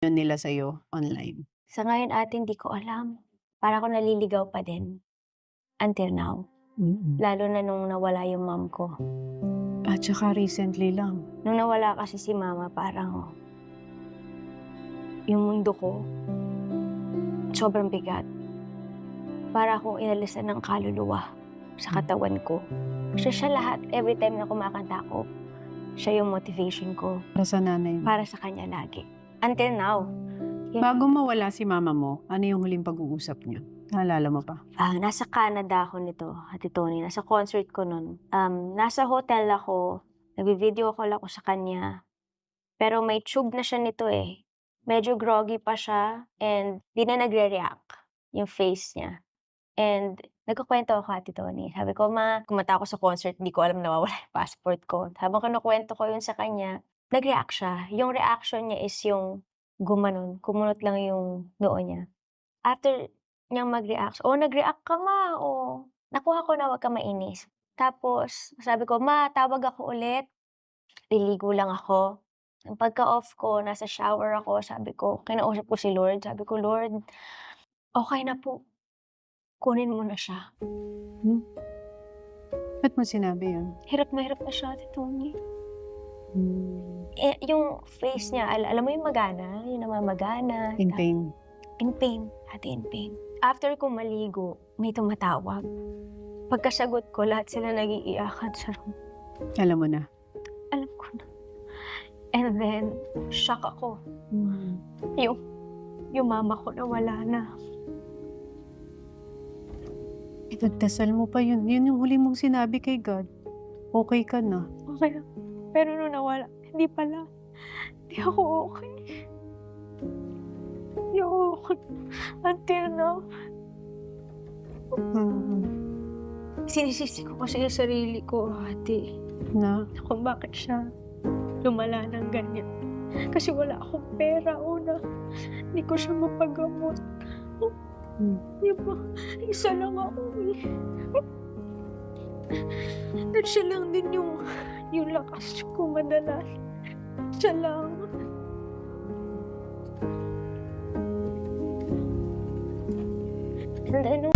yun nila sa'yo online? Sa ngayon ate hindi ko alam. Para akong naliligaw pa din, until now. Lalo na nung nawala yung mom ko. At saka recently lang. Nung nawala kasi si mama parang yung mundo ko sobrang bigat. Para akong inalisan ng kaluluwa sa katawan ko. Siya lahat, every time na kumakanta ako, siya yung motivation ko Para sa nanay mo. para sa kanya lagi. Until now. Bago mawala si mama mo, ano yung huling pag-uusap niyo? Naalala mo pa? Nasa Canada ako nito, Ate Tony. Nasa concert ko nun. Nasa hotel ako, nagvi-video call ako sa kanya. Pero may tube na siya nito eh. Medyo groggy pa siya and di na nagre-react yung face niya. And nagkukwento ako, Ate Tony. Sabi ko, ma, kumanta ako sa concert, hindi ko alam nawawala yung passport ko. Habang kinukwento ko yun sa kanya, nag-react siya. Yung reaction niya is yung gumanon, kumunot lang yung noo niya. After niyang mag-react, nag-react ka ma, nakuha ko na, wag ka mainis. Tapos sabi ko, ma, tawag ako ulit. Liligo lang ako. Ang pagka-off ko, nasa shower ako, sabi ko, kinausap ko si Lord. Sabi ko, Lord, okay na po. Kunin mo na siya. Ba't mo sinabi yun? Hirap na siya, Ate Tony. Yung face niya, alam mo yung magana? Yung namamagana. In pain. In pain. Ate, in pain. After ko maligo, may tumatawag. Pagkasagot ko, lahat sila nag-iiyakan sa room. Alam mo na. Alam ko na. And then, shock ako. Yung mama ko na wala na. Pinagdasal mo pa yun. Yun yung huli mong sinabi kay God. Okay ka na. Okay. Pero nung nawala, hindi pala. Hindi ako okay. Hindi ako okay. Until now. Sinisisi ko kasi yung sarili ko, ate. Na? Kung bakit siya lumala ng ganyan. Kasi wala akong pera, una. Hindi ko siya mapagamot. Di ba? Isa lang ako eh. At siya lang din yung lakas ko madalas. Siya lang. And then,